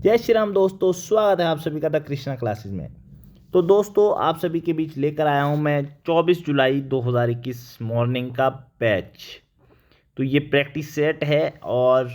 जय श्री राम दोस्तों, स्वागत है आप सभी का द कृष्णा क्लासेस में। तो दोस्तों, आप सभी के बीच लेकर आया हूं मैं 24 जुलाई 2021 मॉर्निंग का बैच। तो ये प्रैक्टिस सेट है और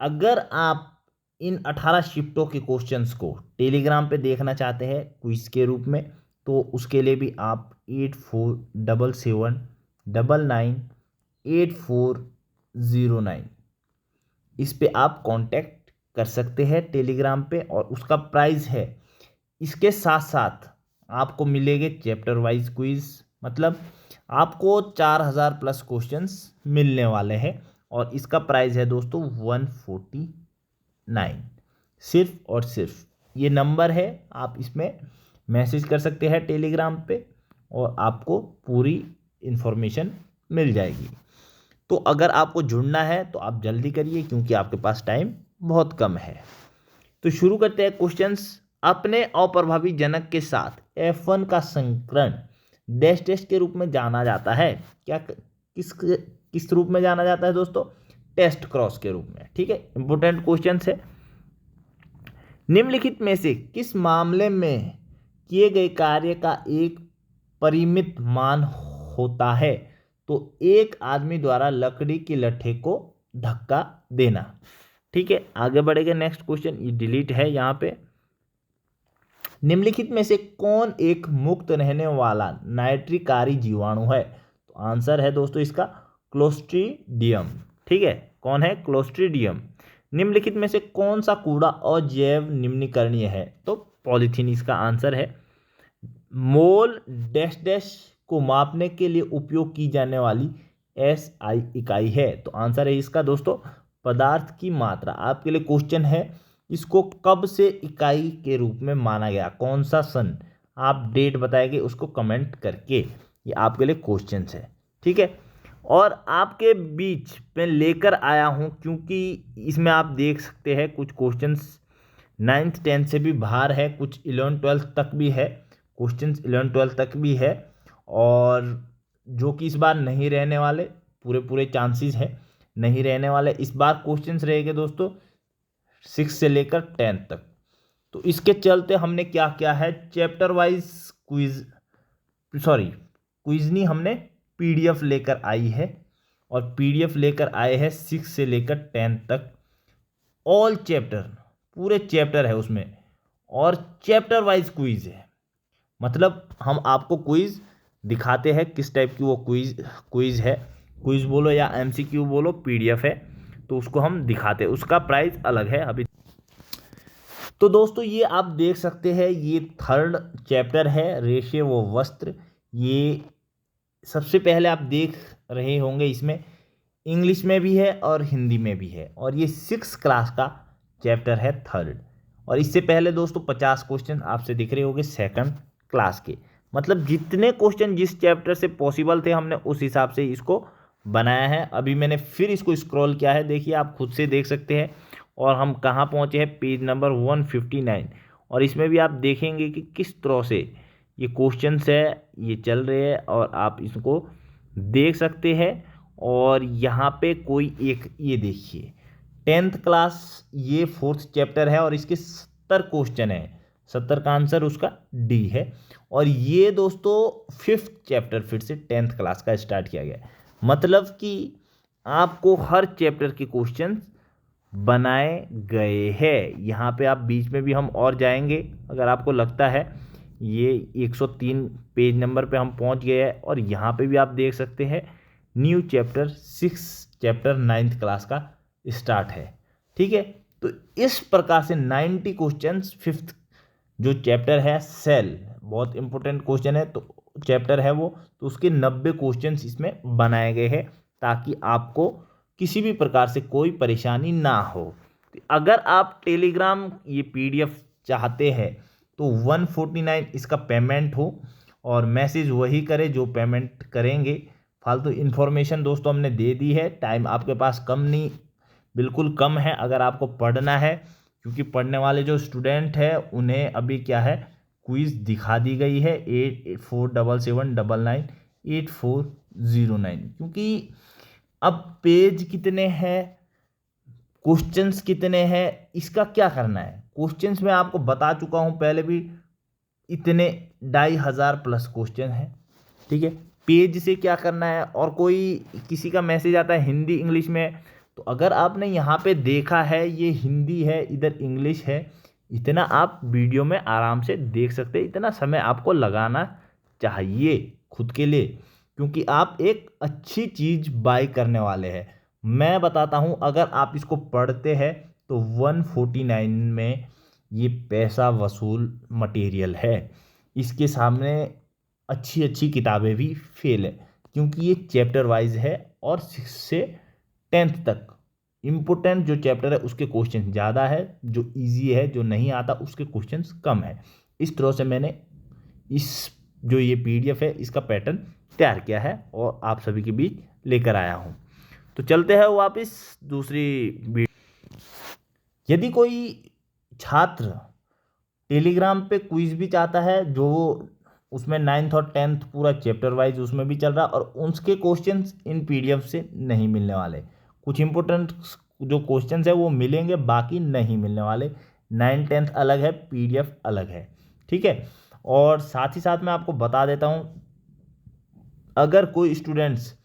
अगर आप इन 18 शिफ्टों के क्वेश्चंस को टेलीग्राम पे देखना चाहते हैं क्विज के रूप में, तो उसके लिए भी आप 8477998409 इस पे आप कांटेक्ट कर सकते हैं टेलीग्राम पे, और उसका प्राइस है। इसके साथ साथ आपको मिलेंगे चैप्टर वाइज क्विज, मतलब आपको 4000 प्लस क्वेश्चंस मिलने वाले हैं और इसका प्राइस है दोस्तों 149। सिर्फ और सिर्फ ये नंबर है, आप इसमें मैसेज कर सकते हैं टेलीग्राम पे और आपको पूरी इन्फॉर्मेशन मिल जाएगी। तो अगर आपको जुड़ना है तो आप जल्दी करिए क्योंकि आपके पास टाइम बहुत कम है। तो शुरू करते हैं क्वेश्चंस। अपने अप्रभावी जनक के साथ F1 का संस्करण डैश डैश के रूप में जाना जाता है। क्या किस किस रूप में जाना जाता है दोस्तों? टेस्ट क्रॉस के रूप में। ठीक है, इंपोर्टेंट क्वेश्चंस है। निम्नलिखित में से किस मामले में किए गए कार्य का एक परिमित मान होता है? तो एक आदमी द्वारा लकड़ी के लट्ठे को धक्का देना। ठीक है, आगे बढ़ेगा। नेक्स्ट क्वेश्चन, ये डिलीट है यहाँ पे। निम्नलिखित में से कौन एक मुक्त रहने वाला नाइट्रिकारी जीवाणु है? तो आंसर है दोस्तों इसका क्लोस्ट्रीडियम। ठीक है, कौन है? क्लोस्ट्रीडियम। निम्नलिखित में से कौन सा कूड़ा अजैव निम्नीकरणीय है? तो पॉलीथीन इसका आंसर है। मोल डैश डैश को मापने के लिए उपयोग की जाने वाली SI इकाई है। तो आंसर है इसका दोस्तों पदार्थ की मात्रा। आपके लिए क्वेश्चन है, इसको कब से इकाई के रूप में माना गया, कौन सा सन? आप डेट बताएंगे उसको कमेंट करके। ये आपके लिए क्वेश्चन है। ठीक है, और आपके बीच में लेकर आया हूं क्योंकि इसमें आप देख सकते हैं कुछ क्वेश्चंस 9th 10th से भी बाहर है, कुछ 11 12 तक भी है, क्वेश्चंस 11 12 तक भी है, और जो कि इस बार नहीं रहने वाले, पूरे पूरे चांसेस है नहीं रहने वाले। इस बार क्वेश्चंस रहेंगे दोस्तों 6 से लेकर 10 तक। तो इसके चलते हमने क्या किया है, चैप्टर वाइज क्विज, क्विज नहीं, हमने PDF लेकर आई है और PDF लेकर आए हैं 6 से लेकर 10 तक। ऑल चैप्टर, पूरे चैप्टर है उसमें, और चैप्टर वाइज क्विज है। मतलब हम आपको क्विज दिखाते हैं किस टाइप की वो क्विज है, क्विज बोलो या MCQ बोलो, PDF है तो उसको हम दिखाते हैं, उसका प्राइस अलग है अभी। तो दोस्तों ये आप देख सकते हैं, ये 3rd चैप्टर है, रेशे व वस्त्र। ये सबसे पहले आप देख रहे होंगे, इसमें इंग्लिश में भी है और हिंदी में भी है, और ये 6 क्लास का चैप्टर है 3rd। और इससे पहले दोस्तों 50 क्वेश्चन आपसे दिख रहे होंगे 2nd क्लास के। मतलब जितने क्वेश्चन जिस चैप्टर से पॉसिबल थे हमने उस हिसाब से इसको बनाया है। अभी मैंने फिर इसको स्क्रॉल किया है, देखिए आप खुद से देख सकते हैं। और हम कहाँ पहुँचे हैं? Page number 159। और इसमें भी आप देखेंगे कि किस तरह से ये क्वेश्चंस है ये चल रहे हैं, और आप इसको देख सकते हैं। और यहाँ पे कोई एक, ये देखिए 10th क्लास, ये 4th चैप्टर है और इसके 70 क्वेश्चन है। 70 का आंसर उसका D है। और ये दोस्तों 5th चैप्टर फिर से 10th क्लास का स्टार्ट किया गया है। मतलब कि आपको हर चैप्टर के क्वेश्चन बनाए गए हैं। यहाँ पे आप बीच में भी हम और जाएंगे अगर आपको लगता है। ये 103 पेज नंबर पे हम पहुँच गए हैं, और यहाँ पे भी आप देख सकते हैं new chapter 6 chapter 9th class का स्टार्ट है। ठीक है, तो इस प्रकार से 90 क्वेश्चंस 5th जो चैप्टर है सेल, बहुत इंपॉर्टेंट क्वेश्चन है, तो चैप्टर है वो, तो उसके 90 क्वेश्चंस इसमें बनाए गए हैं ताकि आपको किसी भी प्रकार से कोई परेशानी ना हो। तो अगर आप टेलीग्राम ये PDF चाहते हैं तो 149 इसका पेमेंट हो, और मैसेज वही करें जो पेमेंट करेंगे। फालतू इन्फॉर्मेशन दोस्तों हमने दे दी है, टाइम आपके पास कम नहीं, बिल्कुल कम है अगर आपको पढ़ना है, क्योंकि पढ़ने वाले जो स्टूडेंट हैं उन्हें अभी क्या है, क्विज दिखा दी गई है 8477998409। क्योंकि अब पेज कितने हैं, क्वेश्चंस कितने हैं, इसका क्या करना है। क्वेश्चंस मैं आपको बता चुका हूं पहले भी, इतने 2500 प्लस क्वेश्चन है। ठीक है, पेज से क्या करना है, और कोई किसी का मैसेज आता है हिंदी इंग्लिश में, तो अगर आपने यहाँ पे देखा है ये हिंदी है, इधर इंग्लिश है, इतना आप वीडियो में आराम से देख सकते हैं। इतना समय आपको लगाना चाहिए खुद के लिए, क्योंकि आप एक अच्छी चीज़ बाय करने वाले हैं। मैं बताता हूँ, अगर आप इसको पढ़ते हैं तो 149 में ये पैसा वसूल मटेरियल है। इसके सामने अच्छी अच्छी किताबें भी फेल है, क्योंकि ये चैप्टर वाइज है और 6 से 10th तक इम्पोर्टेंट जो चैप्टर है उसके क्वेश्चन ज़्यादा है, जो इजी है, जो नहीं आता उसके क्वेश्चंस कम है। इस तरह से मैंने इस जो ये पीडीएफ है इसका पैटर्न तैयार किया है और आप सभी के बीच लेकर आया हूँ। तो चलते हैं वापस दूसरी वीडियो। यदि कोई छात्र टेलीग्राम पे क्विज भी चाहता है, जो उसमें 9th और 10th पूरा चैप्टर वाइज उसमें भी चल रहा है, और उसके क्वेश्चंस इन पीडीएफ से नहीं मिलने वाले। कुछ इंपॉर्टेंट जो क्वेश्चंस है वो मिलेंगे, बाकी नहीं मिलने वाले। 9th 10th अलग है, पीडीएफ अलग है। ठीक है, और साथ ही साथ मैं आपको बता देता हूँ, अगर कोई स्टूडेंट्स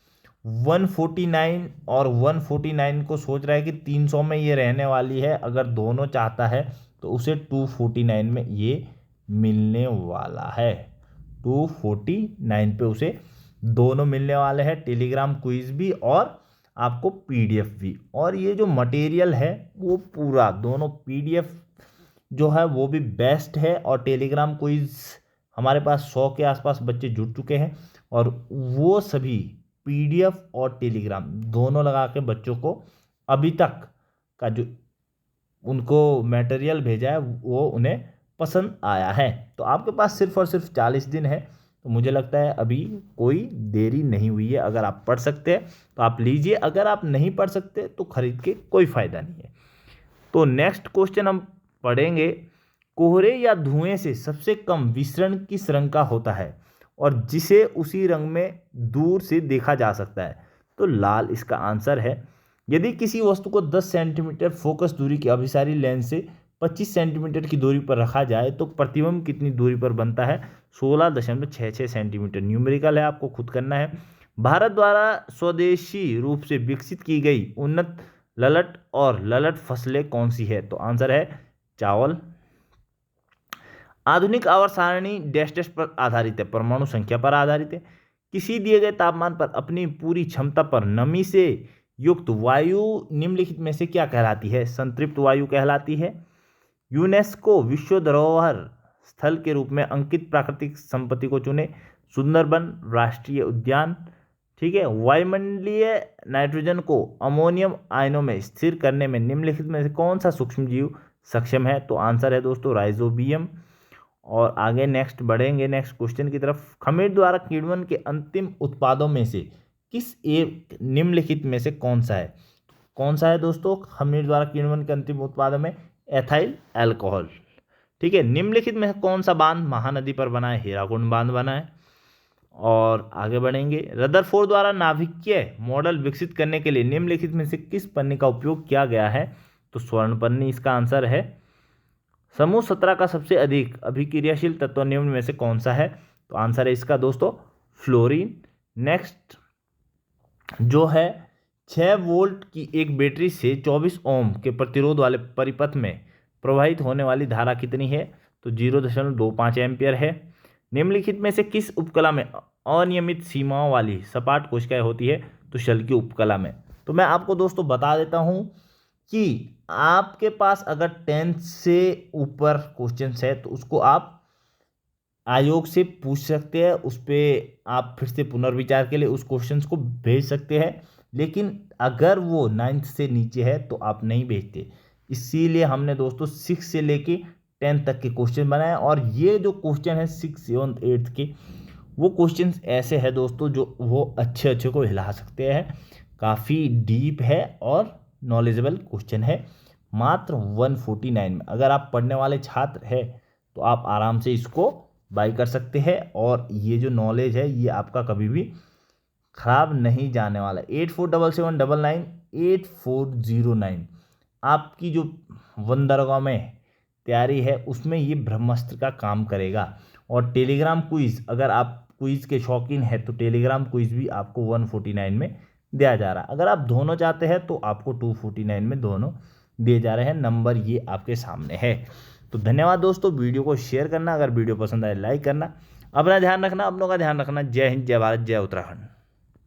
149 और 149 को सोच रहा है कि 300 में ये रहने वाली है, अगर दोनों चाहता है तो उसे 249 में ये मिलने वाला है। 249 पे उसे दोनों मिलने वाले हैं, टेलीग्राम क्विज भी और आपको पीडीएफ भी। और ये जो मटेरियल है वो पूरा दोनों पीडीएफ जो है वो भी बेस्ट है, और टेलीग्राम क्विज हमारे पास 100 के आसपास बच्चे जुड़ चुके हैं, और वो सभी पीडीएफ और टेलीग्राम दोनों लगा के बच्चों को अभी तक का जो उनको मटेरियल भेजा है वो उन्हें पसंद आया है। तो आपके पास सिर्फ और सिर्फ 40 दिन है, तो मुझे लगता है अभी कोई देरी नहीं हुई है। अगर आप पढ़ सकते हैं तो आप लीजिए, अगर आप नहीं पढ़ सकते तो खरीद के कोई फ़ायदा नहीं है। तो नेक्स्ट क्वेश्चन हम पढ़ेंगे, कोहरे या धुएं से सबसे कम विसरण किस रंग का होता है और जिसे उसी रंग में दूर से देखा जा सकता है। तो लाल इसका आंसर है। यदि किसी वस्तु को 10 सेंटीमीटर फोकस दूरी की अभिसारी लेंस से 25 सेंटीमीटर की दूरी पर रखा जाए तो प्रतिबिंब कितनी दूरी पर बनता है। 16.66 सेंटीमीटर। न्यूमेरिकल है, आपको खुद करना है। भारत द्वारा स्वदेशी रूप से विकसित की गई उन्नत ललट और ललट फसलें कौन सी है। तो आंसर है चावल। आधुनिक आवर्त सारणी डैश डैश पर आधारित है, परमाणु संख्या पर आधारित है। किसी दिए गए तापमान पर अपनी पूरी क्षमता पर नमी से युक्त वायु निम्नलिखित में से क्या कहलाती है। संतृप्त वायु कहलाती है। यूनेस्को विश्व धरोहर स्थल के रूप में अंकित प्राकृतिक संपत्ति को चुने। सुंदरबन राष्ट्रीय उद्यान। ठीक है, वायुमंडलीय नाइट्रोजन को अमोनियम आयनों में स्थिर करने में निम्नलिखित में से कौन सा सूक्ष्म जीव सक्षम है। तो आंसर है दोस्तों राइजोबियम। और आगे नेक्स्ट बढ़ेंगे, नेक्स्ट क्वेश्चन की तरफ। खमीर द्वारा किण्वन के अंतिम उत्पादों में से किस एक निम्नलिखित में से कौन सा है। कौन सा है दोस्तों खमीर द्वारा किण्वन के अंतिम उत्पादों में। Ethyl alcohol. ठीक है, निम्नलिखित में कौन सा बांध महानदी पर बना है। हीराकुंड बांध बना है। और आगे बढ़ेंगे, रदरफोर्ड द्वारा नाभिकीय मॉडल विकसित करने के लिए निम्नलिखित में से किस पन्नी का उपयोग किया गया है। तो स्वर्ण पन्नी इसका आंसर है। समूह 17 का सबसे अधिक अभिक्रियाशील तत्व निम्न में से कौन सा है। तो आंसर है इसका दोस्तों फ्लोरीन। नेक्स्ट जो है 6 वोल्ट की एक बैटरी से 24 ओम के प्रतिरोध वाले परिपथ में प्रवाहित होने वाली धारा कितनी है। तो 0.25 एम्पियर है। निम्नलिखित में से किस उपकला में अनियमित सीमाओं वाली सपाट कोशिकाएं होती है। तो शल की उपकला में। तो मैं आपको दोस्तों बता देता हूं कि आपके पास अगर 10th से ऊपर क्वेश्चंस है तो उसको आप आयोग से पूछ सकते हैं, उस पर आप फिर से पुनर्विचार के लिए उस क्वेश्चंस को भेज सकते हैं। लेकिन अगर वो 9th से नीचे है तो आप नहीं भेजते। इसीलिए हमने दोस्तों 6 से लेके 10th तक के क्वेश्चन बनाए, और ये जो क्वेश्चन है 6, 7, 8 के वो क्वेश्चंस ऐसे हैं दोस्तों जो वो अच्छे अच्छे को हिला सकते हैं। काफ़ी डीप है और नॉलेजेबल क्वेश्चन है। मात्र 149 में अगर आप पढ़ने वाले छात्र हैं तो आप आराम से इसको बाई कर सकते हैं, और ये जो नॉलेज है ये आपका कभी भी खराब नहीं जाने वाला। 8477998409 आपकी जो बंदरगाह में तैयारी है उसमें ये ब्रह्मास्त्र का काम करेगा। और टेलीग्राम क्विज, अगर आप क्विज के शौकीन है तो टेलीग्राम क्विज भी आपको 149 में दिया जा रहा है। अगर आप दोनों चाहते हैं तो आपको 249 में दोनों दिए जा रहे हैं। नंबर ये आपके सामने है। तो धन्यवाद दोस्तों, वीडियो को शेयर करना, अगर वीडियो पसंद आए लाइक करना। अपना ध्यान रखना, अपनों का ध्यान रखना। जय हिंद, जय भारत, जय उत्तराखंड।